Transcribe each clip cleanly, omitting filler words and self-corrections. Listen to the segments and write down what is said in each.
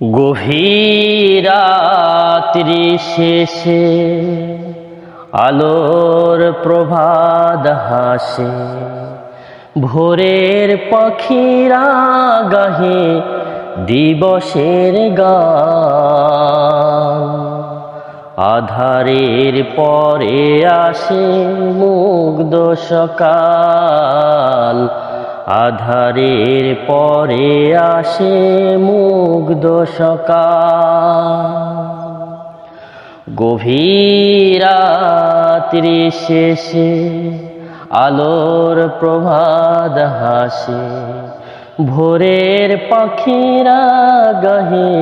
গভীর রাত্রি শেষে আলোর প্রভাত হাসে, ভোরের পাখিরা গাহে দিবসের গান। আধারের পরে আসে মুগ্ধ সকাল, আধারের পরে আসে মুগ্ধ সকাল। গভীর রাত্রি শেষে আলোর প্রভাত হাসে, ভোরের পাখিরা গাহে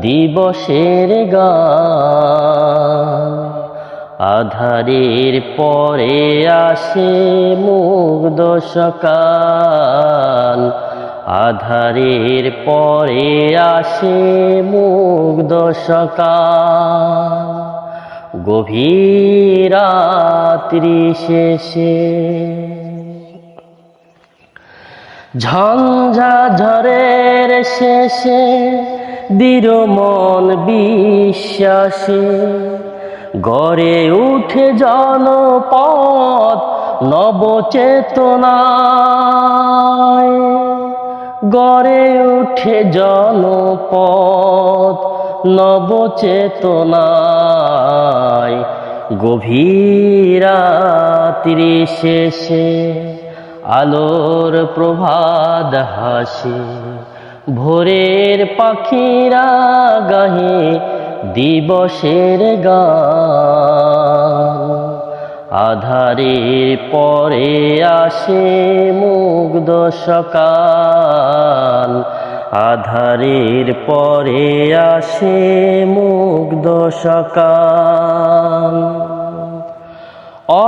দিবসের গান। আধারের পরে আসে মুগ্ধ সকাল, আধারের পরে আসে মুগ্ধ সকাল। গভীর রাত্রি শেষে ঝঞ্ঝাঝড়ের শেষে দৃঢ় মন বিশ্বাসে গড়ে উঠে জনপদ নবচেতনায়। গড়ে উঠে জনপদ নবচেতনায়। গভীর রাত্রি শেষে আলোর প্রভাত হাসে, ভোরের পাখিরা গাহে দিবসের গান। আধারের পরে আসে মুগ্ধ সকাল, আধারের পরে আসে মুগ্ধ সকাল।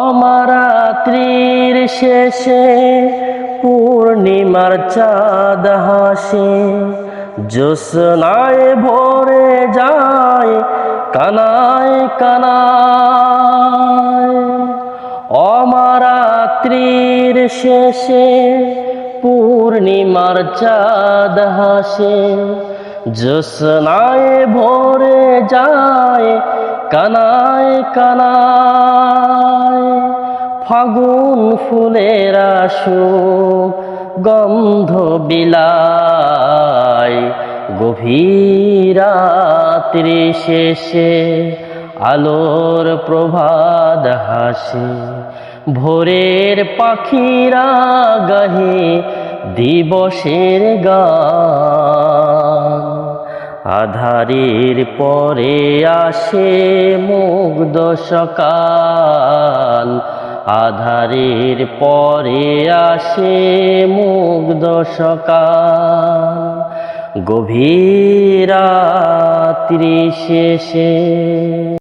অমরাত্রির শেষে পূর্ণিমার চাঁদ হাসে, জ্যোৎস্নায় ভরে যায় কানায় কানায়। অমরাত্রির শেষে পূর্ণিমার চাঁদ হাসে, জ্যোৎস্নায় ভরে যায় কানায় কানায়। ফাগুন ফুলের সুখ গন্ধ বিলায়, গভীর রাত্রি শেষে আলোর প্রভাত হাসে, ভোরের পাখিরা গাহে দিবসের গান। আধারের পরে আসে মুগ্ধ সকাল, আধারের পরে আসে মুগ্ধ সকাল। গভীর রাত্রি শেষে